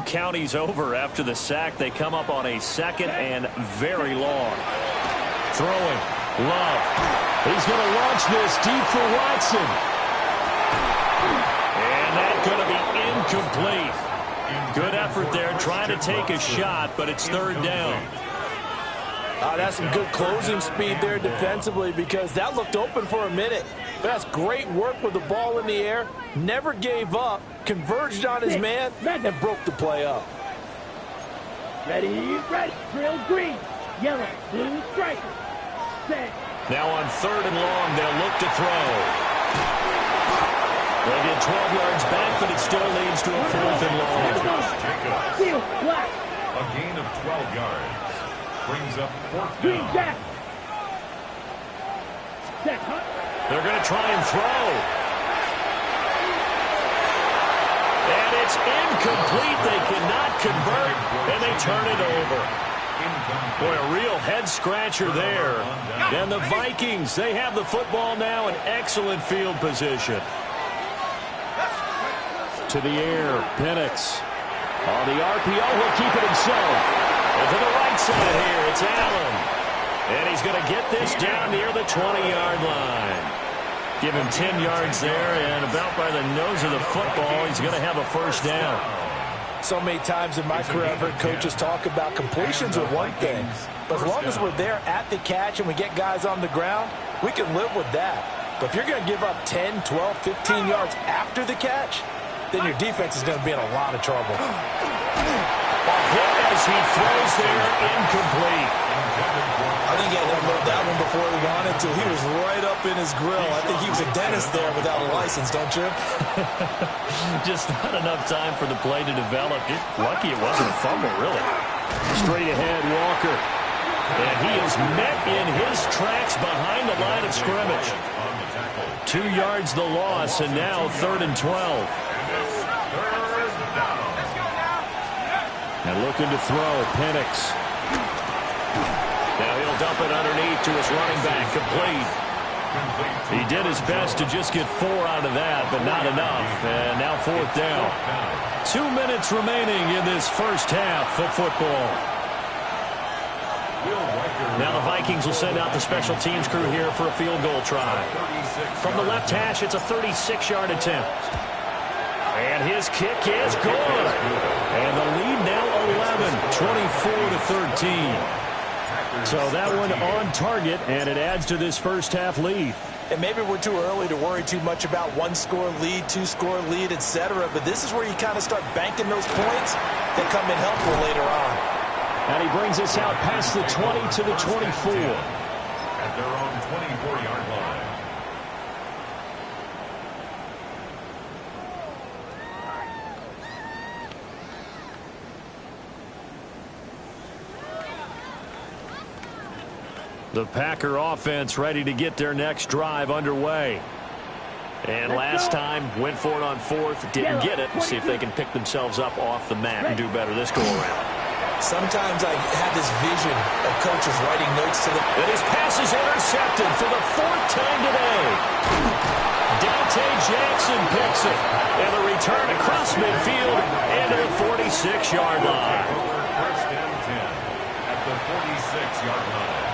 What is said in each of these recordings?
counties over after the sack. They come up on a second and very long. Throwing. Love. He's going to launch this deep for Watson. And that's going to be incomplete. Good effort there trying to take a shot, but it's third down. That's some good closing speed there defensively because that looked open for a minute. But that's great work with the ball in the air. Never gave up, converged on his man, and broke the play up. Ready, ready. Drill green, yellow, blue striker. Set. Now on third and long, they'll look to throw. They get 12 yards back, but it still leads to a fourth and long. A gain of 12 yards. Brings up fourth Green down. jack. Set. They're going to try and throw. And it's incomplete. They cannot convert, and they turn it over. Boy, a real head-scratcher there. And the Vikings, they have the football now in excellent field position. To the air, Penix. On the RPO, he'll keep it himself. And to the right side here, it's Allen. And he's going to get this down near the 20-yard line. Give him 10 yards there, and about by the nose of the football, he's going to have a first down. So many times in my career, I've heard coaches talk about completions are one thing. But as long as we're there at the catch and we get guys on the ground, we can live with that. But if you're going to give up 10, 12, 15 yards after the catch, then your defense is going to be in a lot of trouble. Hit as he throws there, incomplete. I think he had unloaded that one before he wanted to. He was right up in his grill. I think he was a dentist there without a license, don't you? Just not enough time for the play to develop. Just lucky it wasn't a fumble, really. Straight ahead, Walker. And he is met in his tracks behind the line of scrimmage. 2 yards the loss, and now 3rd and 12. And looking to throw, Penix. Now he'll dump it underneath to his running back, complete. He did his best to just get 4 out of that, but not enough. And now 4th down. 2 minutes remaining in this first half of football. Now the Vikings will send out the special teams crew here for a field goal try. From the left hash, it's a 36-yard attempt. And his kick is good. And the lead now 11, 24-13. So that one on target, and it adds to this first half lead. And maybe we're too early to worry too much about 1-score lead, 2-score lead, etc. But this is where you kind of start banking those points that come in helpful later on. And he brings us out past the 20 to the 24. At their own 24-yard line. The Packer offense ready to get their next drive underway. And last time, went for it on 4th, didn't get it. See if they can pick themselves up off the mat and do better this go-around. Sometimes I have this vision of coaches writing notes to them. And his pass is intercepted for the 4th time today. Dante Jackson picks it. And the return across midfield and to the 46-yard line. First and 10 at the 46-yard line.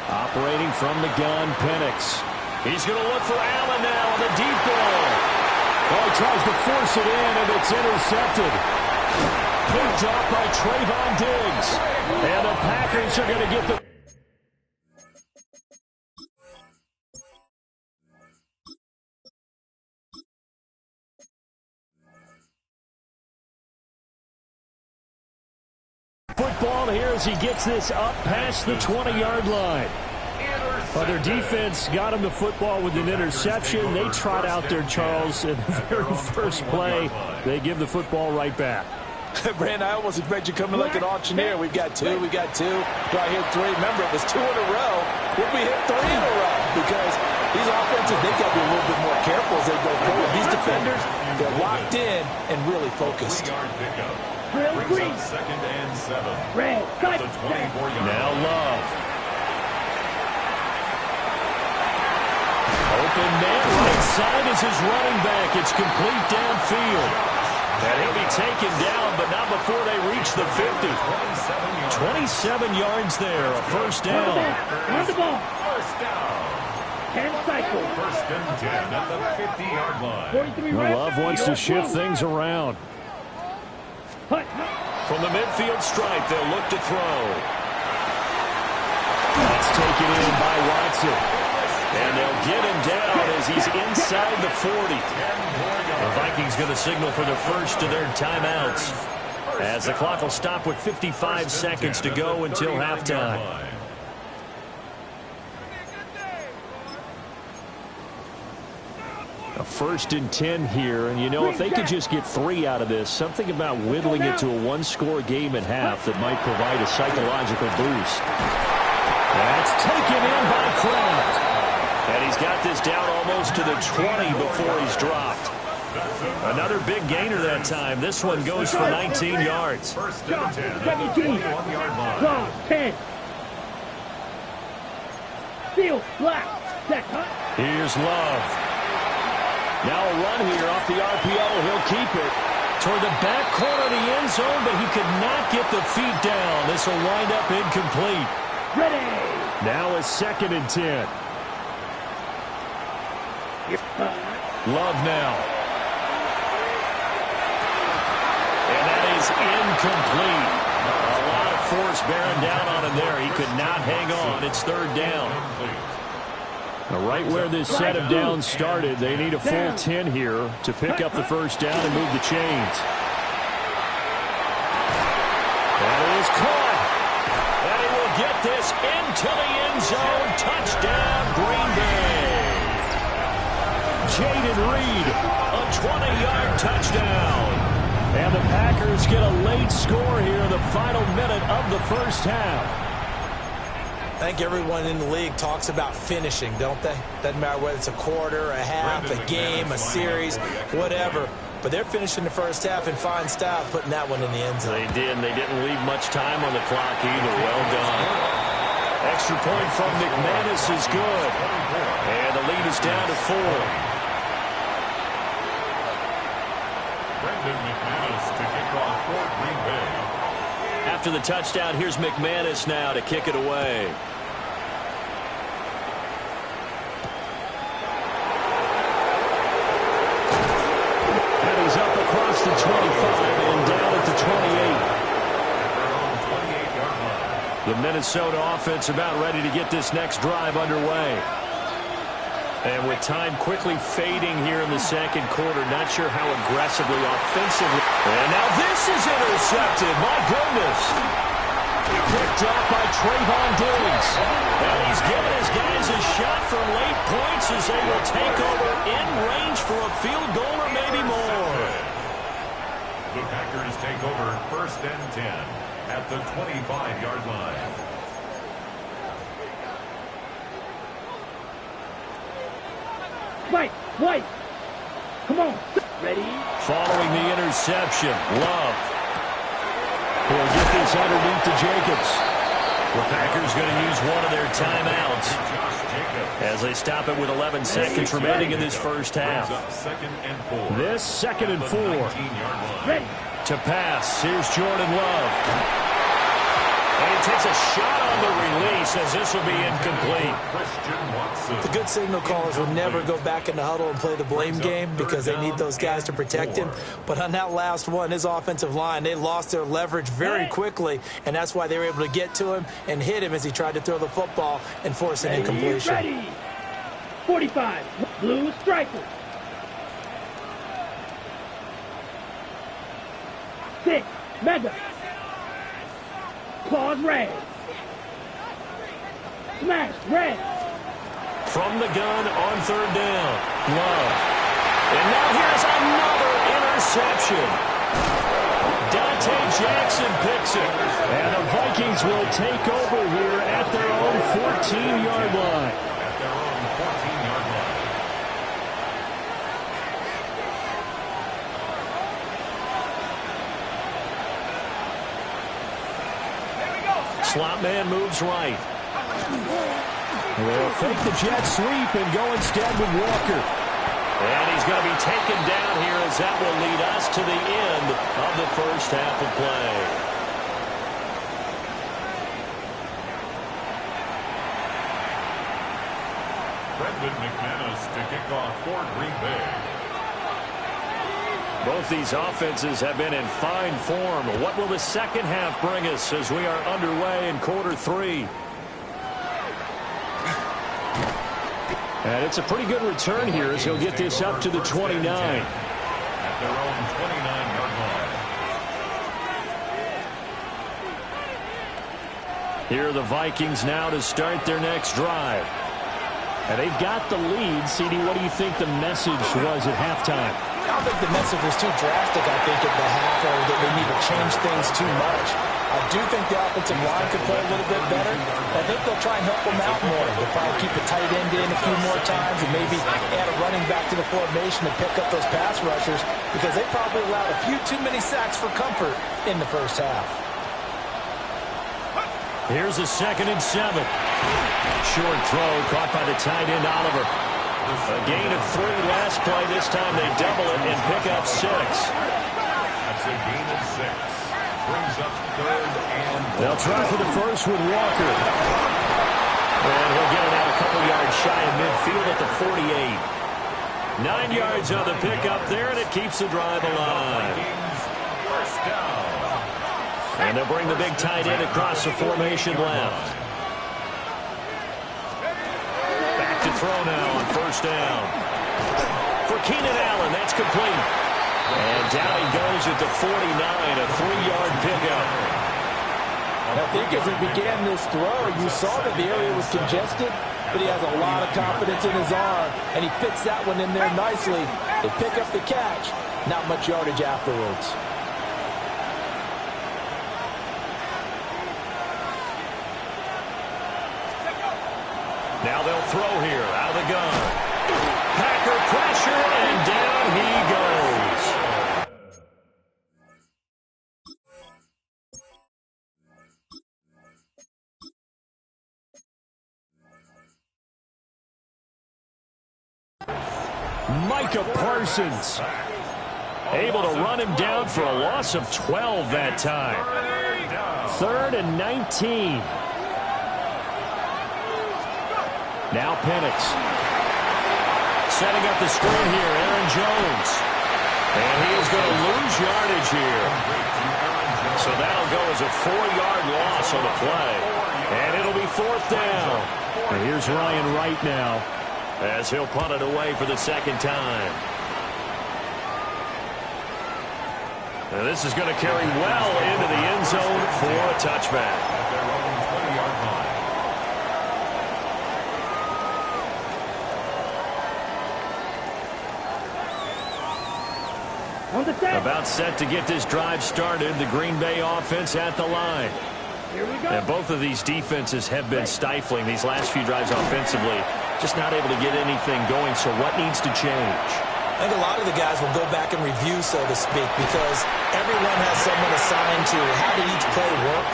Operating from the gun, Penix. He's going to look for Allen now on the deep ball. Oh, he tries to force it in, and it's intercepted. Picked up by Trayvon Diggs. And the Packers are going to get the... Football here as he gets this up past the 20-yard line. Well, their defense got him the football with an interception. They trot out there, Charles, in the very first play. They give the football right back. Brandon, I almost expect you coming like an auctioneer. We've got 2, we got 2. Do I hit 3? Remember, it was 2 in a row. Would we hit 3 in a row? Because these offenses, they've got to be a little bit more careful as they go forward. These defenders, they're locked in and really focused. Drill green. 2nd and 7. Red. At the 24-yard line. Now Love. and man right side is his running back. It's complete downfield. And he'll be taken down, but not before they reach the 50. 27 yards there, a first down. Run the ball. First down. 10 cycles. First and 10 at the 50-yard line. 43 reps. Love wants to shift things around. Hut. From the midfield stripe, they'll look to throw. That's taken in by Watson. And they'll get him down as he's inside the 40. The Vikings going to signal for the first of their timeouts, as the clock will stop with 55 seconds to go until halftime. A 1st and 10 here, and you know, if they could just get 3 out of this, something about whittling it to a one-score game at half that might provide a psychological boost. That's taken in by Kraft. And he's got this down almost to the 20 before he's dropped. Another big gainer that time. This one goes for 19 yards. First and 10. 17. 1-yard line. Long. 10. Field. Black. Set. Hut. Here's Love. Now a run here off the RPO. He'll keep it toward the back corner of the end zone, but he could not get the feet down. This will wind up incomplete. Ready. Now a 2nd and 10. Love now. And that is incomplete. A lot of force bearing down on him there. He could not hang on. It's 3rd down. Now, right where this set of downs started, they need a full 10 here to pick up the first down and move the chains. That is caught. And he will get this into the end zone. Touchdown, Green Bay. Jaden Reed, a 20-yard touchdown. And the Packers get a late score here in the final minute of the first half. I think everyone in the league talks about finishing, don't they? Doesn't matter whether it's a quarter, a half, a game, a series, whatever. But they're finishing the first half in fine style, putting that one in the end zone. They did, and they didn't leave much time on the clock either. Well done. Extra point from McManus is good. And the lead is down to 4. Brendan McManus to kick off for Green Bay. After the touchdown, here's McManus now to kick it away. And he's up across the 25 and down at the 28. The Minnesota offense about ready to get this next drive underway. And with time quickly fading here in the second quarter, not sure how aggressively, offensively. And now this is intercepted. My goodness. Picked up by Trayvon Diggs. And he's given his guys a shot for late points as they will take over in range for a field goal or maybe more. The Packers take over 1st and 10 at the 25-yard line. White. Come on. Ready. Following the interception, Love. He'll get this underneath to Jacobs. The Packers going to use one of their timeouts as they stop it with 11 seconds remaining in this first half. This 2nd and 4. Ready. To pass. Here's Jordan Love. And he takes a shot on the release as this will be incomplete. The good signal callers will never go back in the huddle and play the blame game because they need those guys to protect him. But on that last one, his offensive line, they lost their leverage very quickly, and that's why they were able to get to him and hit him as he tried to throw the football and force an incompletion. Ready. 45. Blue striker. 6. Mega. Claws red. Smash red. From the gun on 3rd down. Love. And now here's another interception. Dante Jackson picks it. And the Vikings will take over here at their own 14-yard line. Slot man moves right. They'll fake the jet sweep and go instead with Walker. And he's going to be taken down here as that will lead us to the end of the first half of play. Brendan McManus to kick off for Green Bay. Both these offenses have been in fine form. What will the second half bring us as we are underway in quarter 3? And it's a pretty good return here as he'll get this up to the 29. At their own 29-yard line. Here are the Vikings now to start their next drive. And they've got the lead. CD, what do you think the message was at halftime? I don't think the message was too drastic, I think, at the half, or that they need to change things too much. I do think the offensive line could play a little bit better. I think they'll try and help them out more. They'll probably keep the tight end in a few more times and maybe add a running back to the formation to pick up those pass rushers because they probably allowed a few too many sacks for comfort in the first half. Here's a 2nd and 7. Short throw caught by the tight end Oliver. A gain of 3 last play. This time they double it and pick up 6. That's a gain of 6. Brings up 3rd and 1. They'll try for the first with Walker. And he'll get it out a couple yards shy of midfield at the 48. 9 yards on the pickup there, and it keeps the drive alive. First down. And they'll bring the big tight end across the formation left. Back to throw now on first down. For Keenan Allen, that's complete. And down he goes at the 49, a 3-yard pickup. I think as he began this throw, you saw that the area was congested, but he has a lot of confidence in his arm, and he fits that one in there nicely. They pick up the catch, not much yardage afterwards. Now they'll throw here out of the gun. Packer pressure, and down he goes. Micah Parsons able to run him down for a loss of 12 that time. 3rd and 19. Now Penix. Setting up the screen here, Aaron Jones. And he is going to lose yardage here. So that'll go as a 4-yard loss on the play. And it'll be 4th down. And here's Ryan Wright now as he'll punt it away for the 2nd time. And this is going to carry well into the end zone for a touchback. At their own 20-yard line. On the set. About set to get this drive started. The Green Bay offense at the line. Here we go. And both of these defenses have been stifling these last few drives offensively. Just not able to get anything going. So what needs to change? I think a lot of the guys will go back and review, so to speak, because everyone has someone assigned to how did each play work.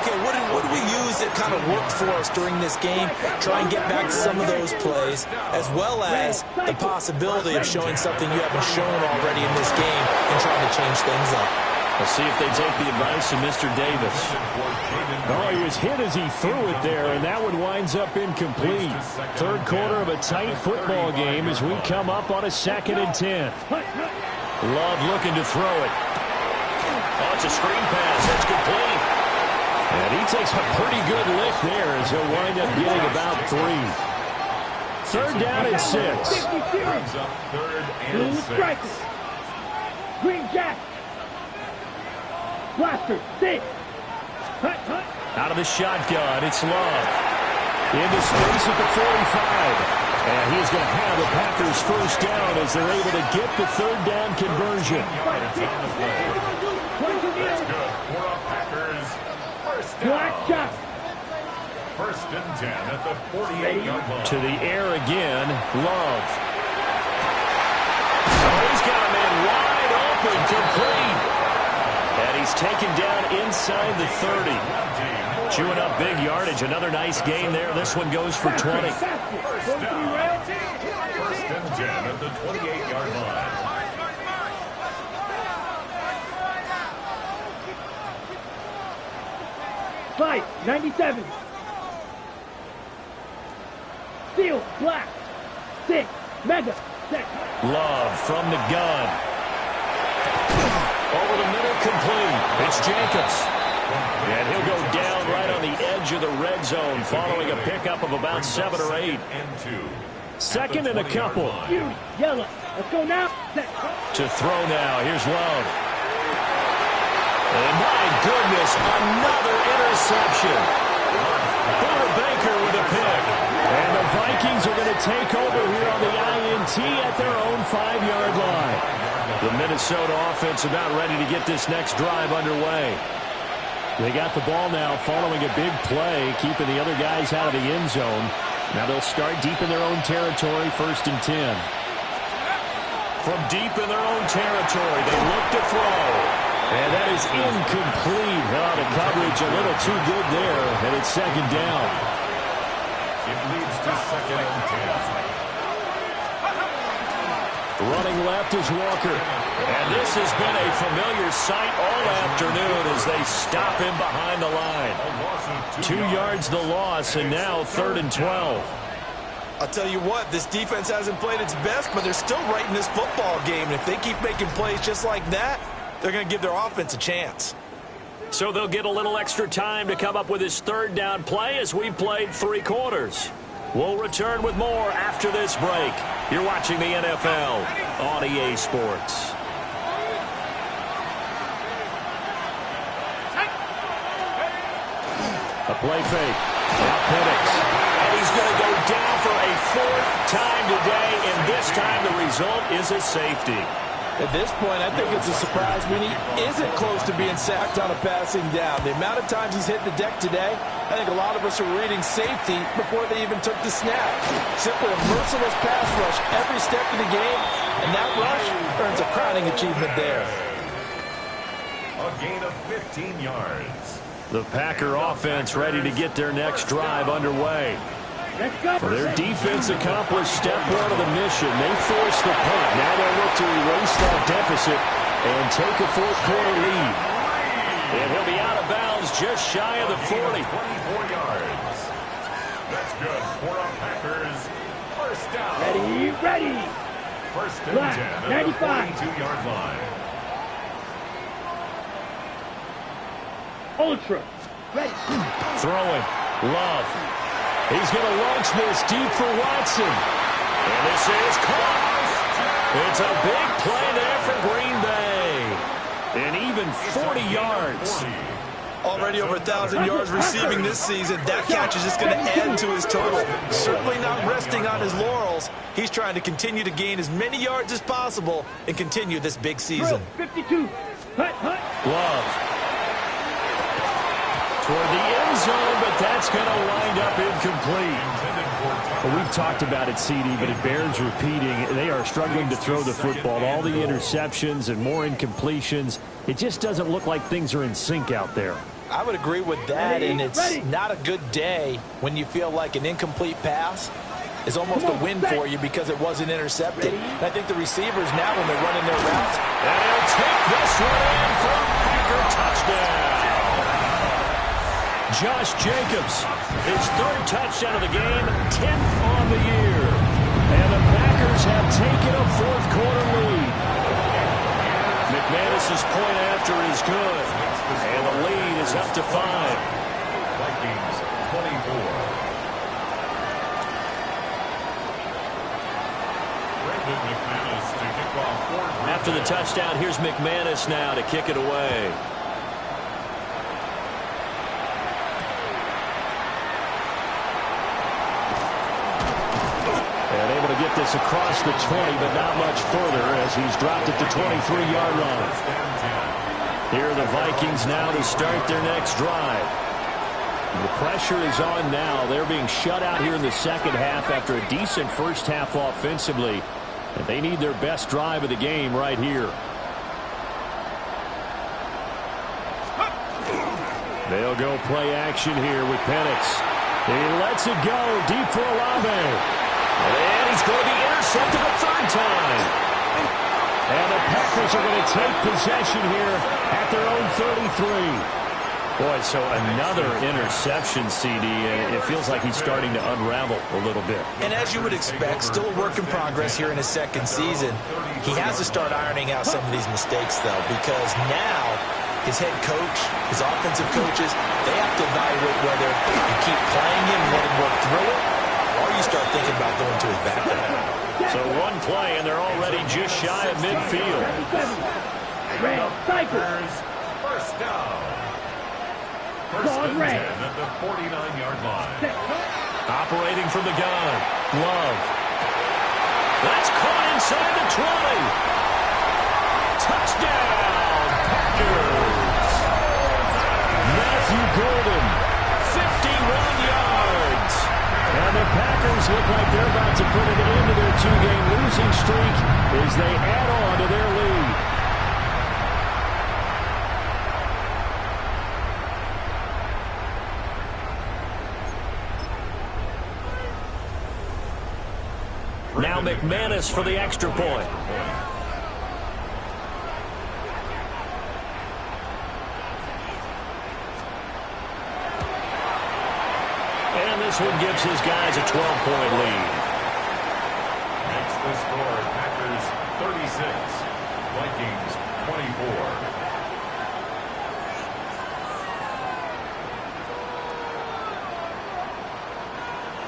Okay, what did we use that kind of worked for us during this game? Try and get back to some of those plays, as well as the possibility of showing something you haven't shown already in this game and trying to change things up. Let's see if they take the advice of Mr. Davis. Oh, he was hit as he threw it there, and that one winds up incomplete. 3rd quarter of a tight football game as we come up on a 2nd and 10. Love looking to throw it. Oh, it's a screen pass. That's complete. And he takes a pretty good lift there as he'll wind up getting about 3. 3rd down and 6. Brings up 3rd Blue and 6. strikers. Green jack. Blaster. 6. Hut, hut. Out of the shotgun, it's Love. Into space at the 45. And he's going to have the Packers first down as they're able to get the 3rd down conversion. Yards on the play. That's good for a Packers first down. Black shot. 1st and 10 at the 48-yard line. To the air again, Love. Oh, he's got a man wide open, complete. And he's taken down inside the 30. Chewing up big yardage. Another nice gain there. This one goes for 20. First down. First and 10 at the 28-yard line. Fight, 97. Steel, black. 6, mega, set. Love from the gun. Over the middle, complete. It's Jacobs. And he'll go down right on the edge of the red zone following a pickup of about 7 or 8. Second and a couple. Beauty, yellow. Let's go now. Set. To throw now. Here's Love. And my goodness, another interception. Butter Baker with a pick. And the Vikings are going to take over here on the INT at their own 5-yard line. The Minnesota offense about ready to get this next drive underway. They got the ball now following a big play, keeping the other guys out of the end zone. Now they'll start deep in their own territory, 1st and 10. From deep in their own territory, they look to throw. And that is incomplete. Oh, the coverage a little too good there, and it's 2nd down. It leads to 2nd and 10. Running left is Walker. And this has been a familiar sight all afternoon as they stop him behind the line. 2 yards the loss, and now 3rd and 12. I'll tell you what, this defense hasn't played its best, but they're still right in this football game. And if they keep making plays just like that, they're going to give their offense a chance. So they'll get a little extra time to come up with his 3rd down play as we've played 3 quarters. We'll return with more after this break. You're watching the NFL on EA Sports. A play fake. Now Penix. And he's going to go down for a 4th time today, and this time the result is a safety. At this point, I think it's a surprise when he isn't close to being sacked on a passing down. The amount of times he's hit the deck today, I think a lot of us are reading safety before they even took the snap. Simply a merciless pass rush every step of the game, and that rush earns a crowning achievement there. A gain of 15 yards. The Packer offense ready to get their next drive underway. Let's go. Well, their defense accomplished step 1 of the mission. They forced the punt. Now they'll look to erase that deficit and take a 4th quarter lead. And he'll be out of bounds just shy of the 40. 24 yards. That's good for a Packers 1st down. Ready. 1st and Black, 10 at the 95. 42-yard line. Ultra. Ready. Throwing. Love. He's going to launch this deep for Watson. And this is caught. It's a big play there for Green Bay. And even 40 yards. Already over 1,000 yards receiving this season. That catch is just going to add to his total. Certainly not resting on his laurels. He's trying to continue to gain as many yards as possible and continue this big season. 52. Hut. Love. Toward the end zone, but that's going to wind up incomplete. Well, we've talked about it, CD, but it bears repeating. They are struggling to throw the football. All the interceptions and more incompletions. It just doesn't look like things are in sync out there. I would agree with that, and it's not a good day when you feel like an incomplete pass is almost a win for you because it wasn't intercepted. And I think the receivers now, when they're running their routes, and he'll take this one in for a Packer touchdown. Josh Jacobs, his 3rd touchdown of the game, 10th on the year. And the Packers have taken a 4th quarter lead. McManus's point after is good. And the lead is up to 5. Vikings 24. Brandon McManus to kick off. After the touchdown, here's McManus now to kick it away. Get this across the 20, but not much further as he's dropped at the 23-yard line. Here are the Vikings now to start their next drive. The pressure is on now. They're being shut out here in the 2nd half after a decent 1st half offensively. And they need their best drive of the game right here. They'll go play action here with Penix. He lets it go deep for Olave. And he's going to be intercepted a third time. And the Packers are going to take possession here at their own 33. Boy, so another interception, CD. It feels like he's starting to unravel a little bit. And as you would expect, still a work in progress here in his second season. He has to start ironing out some of these mistakes, though, because now his head coach, his offensive coaches, they have to evaluate whether you keep playing him and let him work through it, or you start thinking about going to his backup. So one play, and they're already just shy of midfield. Packers first down. First and 10 at the 49-yard line. Operating from the gun. Love. That's caught inside the 20. Touchdown, Packers. Matthew Golden, 51 yards. And the Packers look like they're about to put an end to their two-game losing streak as they add on to their lead. Now McManus for the extra point. And this one gives his guys a 12-point lead. Makes the score Packers 36, Vikings 24.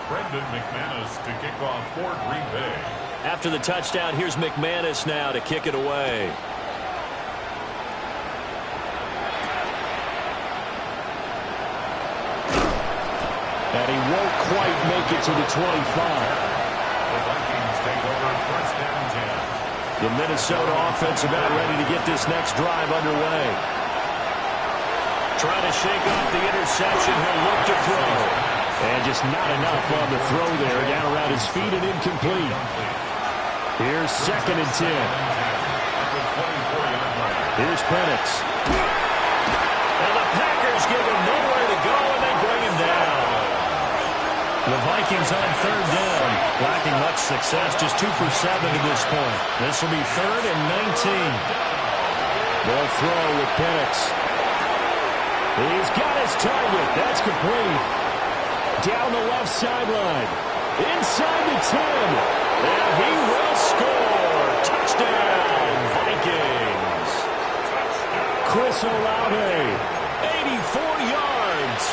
Brendan McManus to kick off for Green Bay. After the touchdown, here's McManus now to kick it away. And he won't quite make it to the 25. The Vikings take over first down 10. The Minnesota offense about ready to get this next drive underway. Trying to shake off the interception. He'll look to throw. And just not enough on the throw there. Down around his feet and incomplete. Here's second and 10. Here's Penix. And the Packers give him nowhere to go, and they bring him down. The Vikings on third down. Lacking much success, just 2 for 7 to this point. This will be third and 19. They'll throw with Penix. He's got his target. That's complete. Down the left sideline. Inside the 10. And he will score. Touchdown, Vikings. Chris Olave, 84 yards.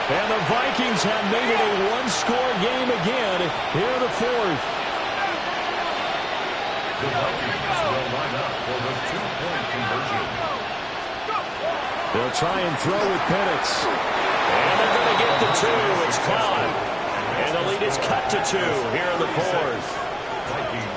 And the Vikings have made it a one-score game again here in the fourth. The Vikings will line up for the two-point conversion. They'll try and throw with Penix. And they're going to get the 2. It's caught. And the lead is cut to 2 here in the fourth.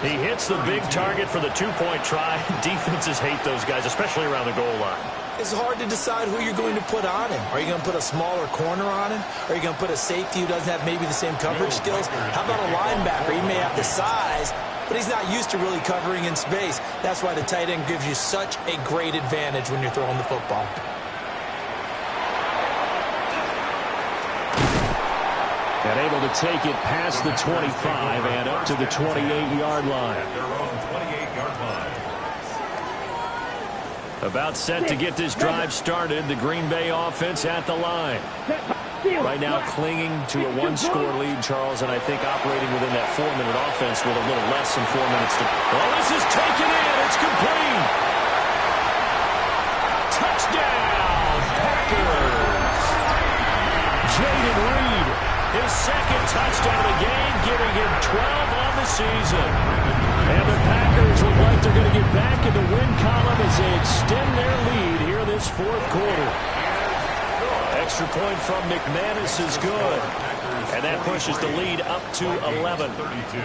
He hits the big target for the two-point try. Defenses hate those guys, especially around the goal line. It's hard to decide who you're going to put on him. Are you going to put a smaller corner on him? Are you going to put a safety who doesn't have maybe the same coverage skills? How about a linebacker? He may have the size, but he's not used to really covering in space. That's why the tight end gives you such a great advantage when you're throwing the football. And able to take it past the 25 and up to the 28-yard line. At their own 28-yard line. About set to get this drive started. The Green Bay offense at the line. Right now clinging to a one-score lead, Charles, and I think operating within that 4-minute offense with a little less than 4 minutes to... Oh, this is taken in. It's complete. Touchdown, Packers. Jaden Reed. His second touchdown of the game, giving him 12 on the season. And the Packers look like they're going to get back in the win column as they extend their lead here this fourth quarter. Extra point from McManus is good. And that pushes the lead up to 11. 32.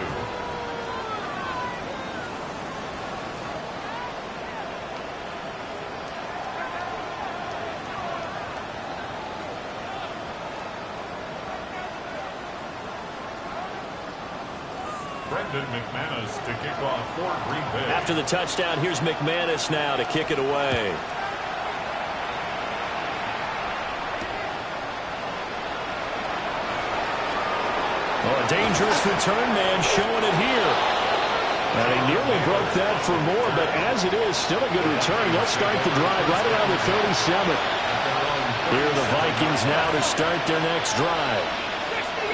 Brendan McManus to kick off for Green Bay. After the touchdown, here's McManus now to kick it away. A dangerous return man showing it here. And he nearly broke that for more, but as it is, still a good return. They'll start the drive right around the 37. Here are the Vikings now to start their next drive.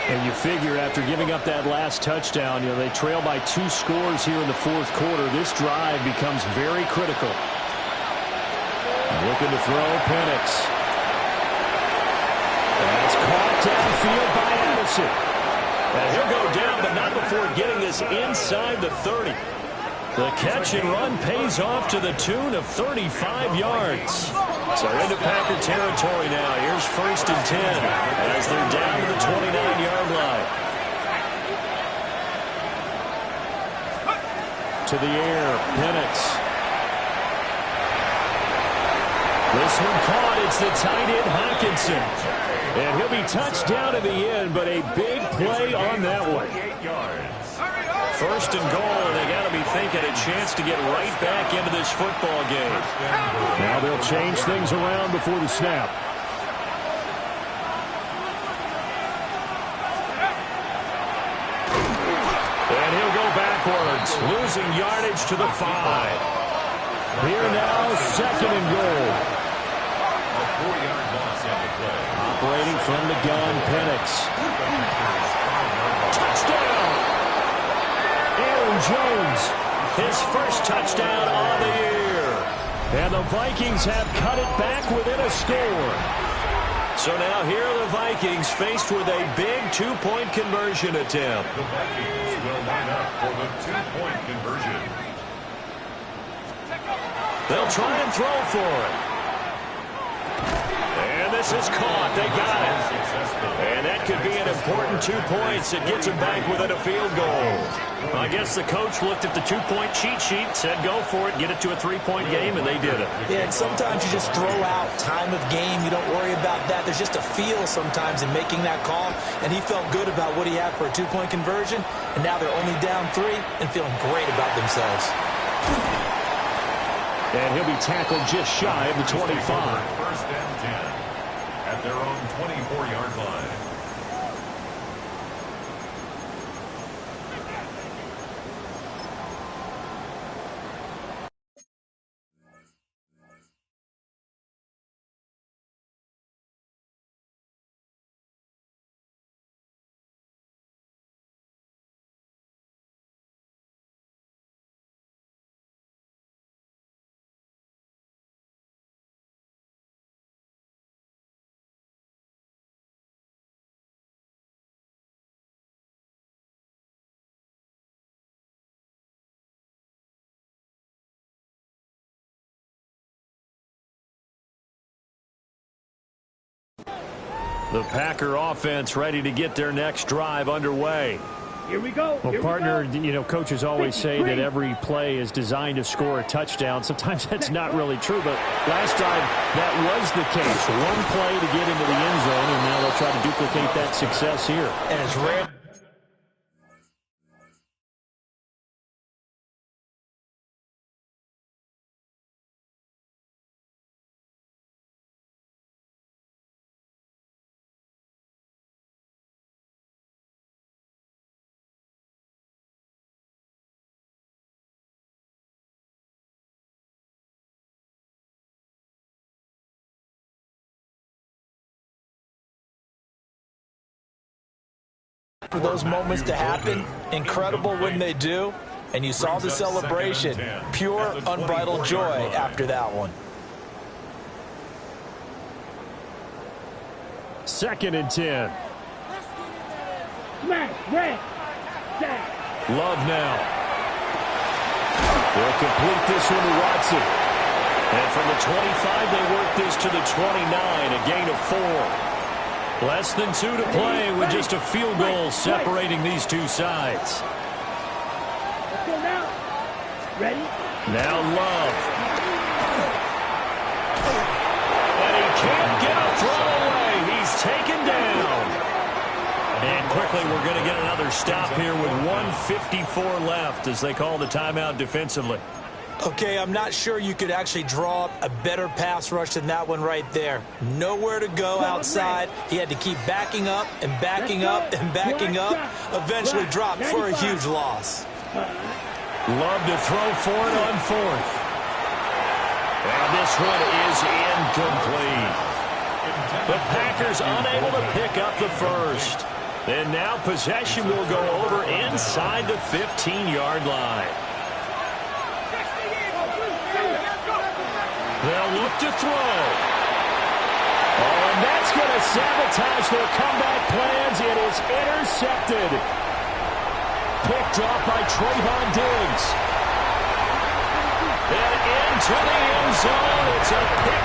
And you figure after giving up that last touchdown, they trail by 2 scores here in the fourth quarter. This drive becomes very critical. Looking to throw, Penix. That's caught downfield by Addison. And he'll go down, but not before getting this inside the 30. The catch and run pays off to the tune of 35 yards. So into Packer territory now. Here's 1st and 10 as they're down to the 29-yard line. To the air, Penix. This one caught. It's the tight end, Hockenson. And he'll be touched down in the end, but a big play on that one. 1st and goal, and they got to be thinking a chance to get right back into this football game. Now they'll change things around before the snap. And he'll go backwards, losing yardage to the 5. Here now, 2nd and goal. A 4-yard loss on the play. Operating from the gun, Penix. Touchdown! Aaron Jones, his first touchdown on the year. And the Vikings have cut it back within a score. So now here are the Vikings faced with a big 2-point conversion attempt. The Vikings will line up for the 2-point conversion. They'll try and throw for it. And this is caught. They got it. And that could be an important 2 points. It gets them back within a field goal. I guess the coach looked at the 2-point cheat sheet, said go for it, get it to a 3-point game, and they did it. Yeah, and sometimes you just throw out time of game. You don't worry about that. There's just a feel sometimes in making that call, and he felt good about what he had for a 2-point conversion, and now they're only down 3 and feeling great about themselves. And he'll be tackled just shy of the 25. 1st and 10 at their own 24-yard line. The Packer offense ready to get their next drive underway. Here we go. Well, partner, coaches always say that every play is designed to score a touchdown. Sometimes that's not really true, but last drive that was the case. One play to get into the end zone, and now they'll try to duplicate that success here. And it's rare. For those moments to happen, incredible when they do, and you saw the celebration, pure unbridled joy after that one. 2nd and 10. Smash, red, set. Love now. They'll complete this one to Watson. And from the 25, they work this to the 29, a gain of 4. Less than 2 to play with just a field goal separating these two sides. Let's go now. Ready? Now Love. And he can't get a throw away. He's taken down. And quickly we're going to get another stop here with 1:54 left as they call the timeout defensively. Okay, I'm not sure you could actually draw up a better pass rush than that one right there. Nowhere to go outside. He had to keep backing up and backing up and backing up. Eventually dropped for a huge loss. Love to throw for it on fourth. And this one is incomplete. The Packers unable to pick up the first. And now possession will go over inside the 15-yard line. They'll look to throw. Oh, and that's going to sabotage their comeback plans. It is intercepted. Picked off by Trayvon Diggs. And into the end zone. It's a pick